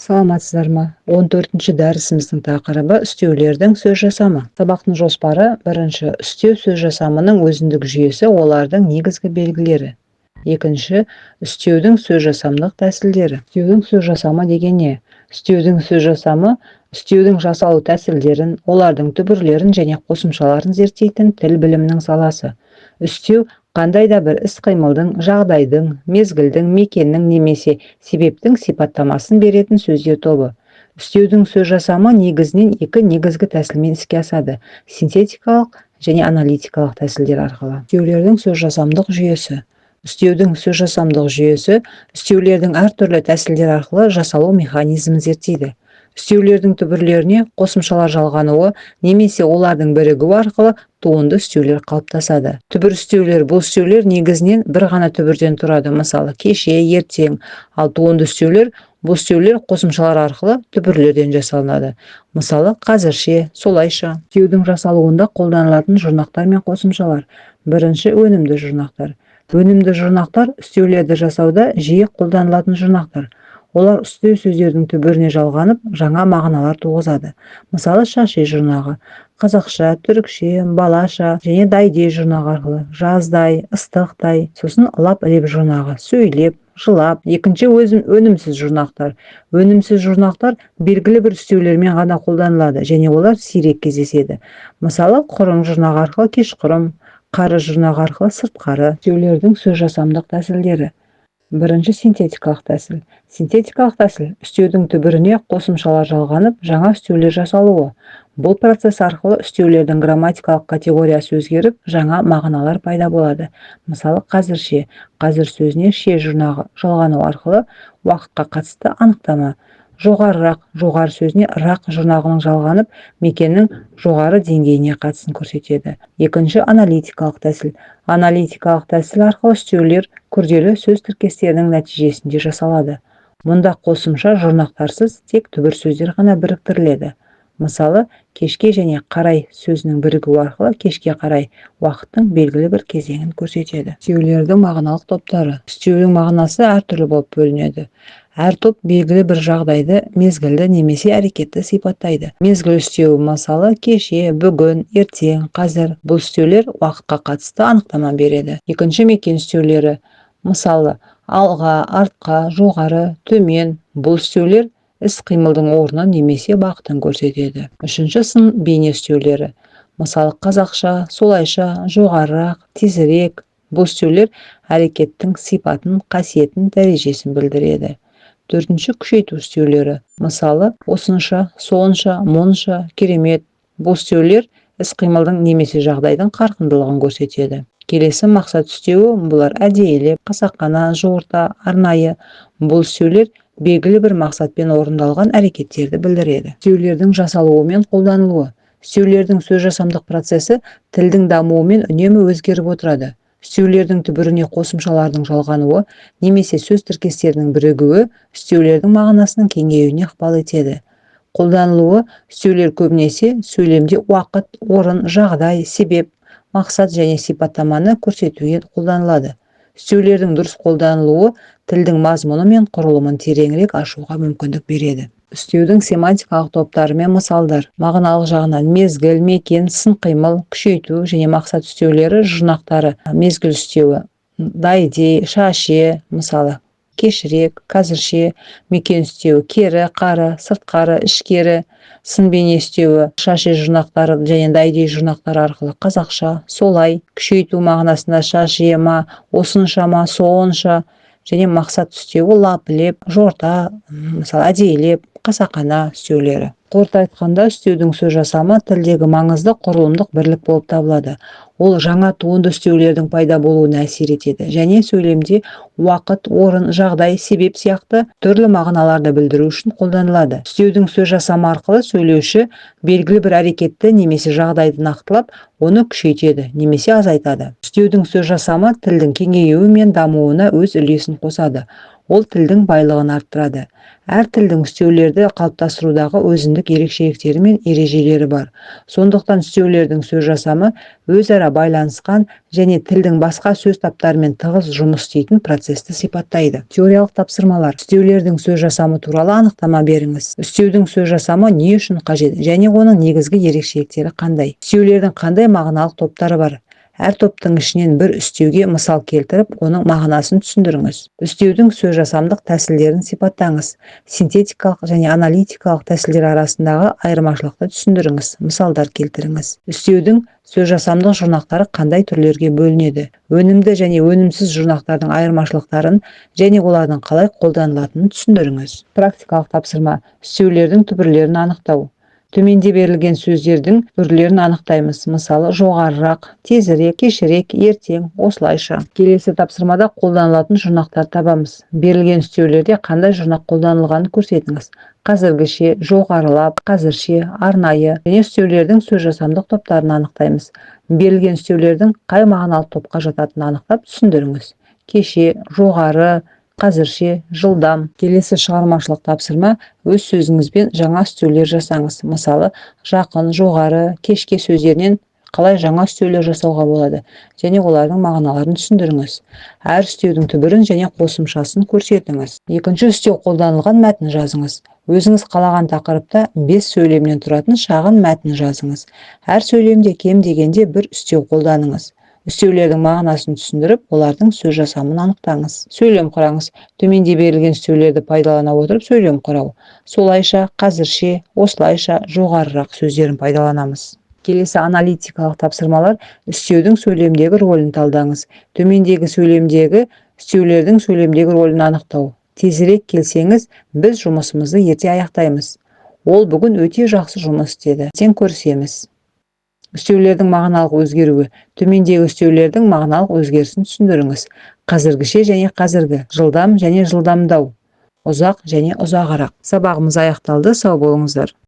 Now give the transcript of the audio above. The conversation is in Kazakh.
Саламатсыздар ма? 14-ші дәрісіміздің тақырыбы үстеулердің сөз жасамы. Сабақтың жоспары: бірінші, үстеу сөз жасамының өзіндік жүйесі, олардың негізгі белгілері. Екінші, үстеудің сөз жасамдық тәсілдері. Үстеудің сөз жасамы деген не? Үстеудің сөз жасамы үстеудің жасалу тәсілдерін, олардың түбірлерін және қосымшаларын зерттейтін тіл білімінің саласы. Үстеу қандай да бір іс-қимылдың, жағдайдың, мезгілдің, мекеннің немесе себептің сипаттамасын беретін сөздер тобы. Үстеудің сөз жасамы негізінен екі негізгі тәсілмен іске асады: синтетикалық және аналитикалық тәсілдер арқылы. Үстеулердің сөз жасамдық жүйесі. Үстеудің сөз жасамдық жүйесі үстеулердің әртүрлі тәсілдер арқылы жасалу механизмін зерттейді. Үстеулердің түбірлеріне қосымшалар жалғануы немесе олардың бірігуі арқылы туынды үстеулер қалыптасады. Түбір үстеулер: бұл үстеулер негізінен бір ғана түбірден тұрады, мысалы кеше, ертең. Ал туынды үстеулер: бұл үстеулер қосымшалар арқылы түбірлерден жасалынады, мысалы қазірше, солайша. Үстеудің жасалуында қолданылатын жұрнақтар мен қосымшалар. Бірінші, өнімді жұрнақтар. Өнімді жұрнақтар үстеулерді жасауда жиі қолданылатын жұрнақтар. Олар үстеу сөздердің түбіріне жалғанып, жаңа мағыналар туғызады. Мысалы шаши жұрнағы, қазақша, түрікше, балаша және дайдей жұрнағы арқылы. Жаздай, ыстықтай. Сосын лап-леп жұрнағы, сөйлеп, жылап. Екінші, өнімсіз жұрнақтар. Өнімсіз жұрнақтар белгілі бір үстеулермен ғана қолданылады және олар сирек кездеседі. Мысалы құрым жұрнағы арқылы кешқұрым, қары жұрнағы арқылы сыртқары. Үстеулердің сөз жасамдық тәсілдері. Бірінші, синтетикалық тәсіл. Синтетикалық тәсіл үстеудің түбіріне қосымшалар жалғанып, жаңа үстеулер жасалуы. Бұл процесс арқылы үстеулердің грамматикалық категориясы өзгеріп, жаңа мағыналар пайда болады. Мысалы қазірше. Қазір сөзіне ше жұрнағы жалғану арқылы уақытқа қатысты анықтама. Жоғарырақ. Жоғары сөзіне рақ жұрнағының жалғанып, мекеннің жоғары деңгейіне қатысын көрсетеді. Екінші, аналитикалық тәсіл. Аналитикалық тәсіл арқылы үстеулер күрделі сөз тіркестерінің нәтижесінде жасалады. Мұнда қосымша жұрнақтарсыз тек түбір сөздер ғана біріктіріледі. Мысалы, кешке және қарай сөзінің бірігуі арқылы кешке қарай уақыттың белгілі бір кезеңін көрсетеді. Үстеулердің мағыналық топтары. Үстеудің мағынасы әртүрлі болып бөлінеді. Әр топ белгілі бір жағдайды, мезгілді немесе әрекетті сипаттайды. Мезгіл үстеуі, мысалы кеше, бүгін, ертең, қазір. Бұл үстеулер уақытқа қатысты анықтама береді. Екінші, мекен үстеулері, мысалы алға, артқа, жоғары, төмен. Бұл үстеулер іс-қимылдың орнын немесе бағытын көрсетеді. Үшінші, сын бейне үстеулері, мысалы қазақша, солайша, жоғарырақ, тезірек. Бұл үстеулер әрекеттің сипатын, қасиетін, дәрежесін білдіреді. Төртінші, күшейту үстеулері, мысалы осынша, сонша, мұнша, керемет. Бұл үстеулер іс-қимылдың немесе жағдайдың қарқындылығын көрсетеді. Келесі, мақсат үстеуі, бұлар әдейілеп, қасақана, жуырта, арнайы. Бұл үстеулер белгілі бір мақсатпен орындалған әрекеттерді білдіреді. Үстеулердің жасалуы мен қолданылуы. Үстеулердің сөз жасамдық процесі тілдің дамуымен үнемі өзгеріп отырады. Үстеулердің түбіріне қосымшалардың жалғануы немесе сөз тіркестерінің бірігуі үстеулердің мағынасының кеңеюіне ықпал етеді. Қолданылуы: үстеулер көбінесе сөйлемде уақыт, орын, жағдай, себеп, мақсат және сипаттаманы көрсетуге қолданылады. Үстеулердің дұрыс қолданылуы тілдің мазмұны мен құрылымын тереңірек ашуға мүмкіндік береді. Үстеудің семантикалық топтары мен мысалдар. Мағыналық жағынан мезгіл, мекен, сын қимыл, күшейту және мақсат үстеулері жұрнақтары. Мезгіл үстеуі: дайдей, шаше, мысалы кешірек, қазірше. Мекен үстеуі: кері, қары, сыртқары, ішкері. Сын бейне үстеуі: шаше жұрнақтары және дайдей жұрнақтары арқылы қазақша, солай. Күшейту мағынасында шашема, осыншама, сонша. Және мақсат үстеуі: лап-леп, жорта, мысалы әдейілеп, қасақана үстеулері. Қорыта айтқанда, үстеудің сөз жасамы тілдегі маңызды құрылымдық бірлік болып табылады. Ол жаңа туынды үстеулердің пайда болуына әсер етеді және сөйлемде уақыт, орын, жағдай, себеп сияқты түрлі мағыналарды білдіру үшін қолданылады. Үстеудің сөз жасамы арқылы сөйлеуші белгілі бір әрекетті немесе жағдайды нақтылап, оны күшейтеді немесе азайтады. Үстеудің сөз жасамы тілдің кеңеюі мен дамуына өз үлесін қосады. Ол тілдің байлығын арттырады. Әр тілдің үстеулерді қалыптастырудағы өзіндік ерекшеліктері мен ережелері бар. Сондықтан үстеулердің сөз жасамы өзара байланысқан және тілдің басқа сөз таптарымен тығыз жұмыс істейтін процесті сипаттайды. Теориялық тапсырмалар. Үстеулердің сөз жасамы туралы анықтама беріңіз. Үстеудің сөз жасамы не үшін қажет және оның негізгі ерекшеліктері қандай? Үстеулердің қандай мағыналық топтары бар? Әр топтың ішінен бір үстеуге мысал келтіріп, оның мағынасын түсіндіріңіз. Үстеудің сөз жасамдық тәсілдерін сипаттаңыз. Синтетикалық және аналитикалық тәсілдер арасындағы айырмашылықты түсіндіріңіз. Мысалдар келтіріңіз. Үстеудің сөз жасамдық жұрнақтары қандай түрлерге бөлінеді? Өнімді және өнімсіз жұрнақтардың айырмашылықтарын және олардың қалай қолданылатынын түсіндіріңіз. Практикалық тапсырма. Үстеулердің түбірлерін анықтау. Төменде берілген сөздердің түрлерін анықтаймыз. Мысалы, жоғарырақ, тезірек, кешірек, ертең, осылайша. Келесі тапсырмада қолданылатын жұрнақтар табамыз. Берілген үстеулерде қандай жұрнақ қолданылғанын көрсетіңіз. Қазіргіше, жоғарылап, қазірше, арнайы және үстеулердің сөз жасамдық топтарын анықтаймыз. Берілген үстеулердің қай мағыналық топқа жататынын анықтап түсіндіріңіз. Кеше, жоғары, қазірше, жылдам. Келесі шығармашылық тапсырма. Өз сөзіңізбен жаңа үстеулер жасаңыз. Мысалы, жақын, жоғары, кешке сөздерінен қалай жаңа үстеулер жасауға болады және олардың мағыналарын түсіндіріңіз. Әр үстеудің түбірін және қосымшасын көрсетіңіз. Екінші үстеу қолданылған мәтін жазыңыз. Өзіңіз қалаған тақырыпта 5 сөйлемнен тұратын шағын мәтін жазыңыз. Әр сөйлемде кем дегенде бір үстеу қолданыңыз. Үстеулердің мағынасын түсіндіріп, олардың сөз жасамын анықтаңыз. Сөйлем құраңыз. Төменде берілген үстеулерді пайдалана отырып сөйлем құрау. Солайша, қазірше, осылайша, жоғарырақ сөздерін пайдаланамыз. Келесі аналитикалық тапсырмалар. Үстеудің сөйлемдегі рөлін талдаңыз. Төмендегі сөйлемдегі үстеулердің сөйлемдегі рөлін анықтау. Тезірек келсеңіз, біз жұмысымызды ерте аяқтаймыз. Ол бүгін өте жақсы жұмыс істеді. Ертең көрісеміз. Үстеулердің мағыналық өзгеруі. Төмендегі үстеулердің мағыналық өзгерісін түсіндіріңіз. Қазіргіше және қазіргі, жылдам және жылдамдау, ұзақ және ұзағырақ. Сабағымыз аяқталды. Сау болыңыздар.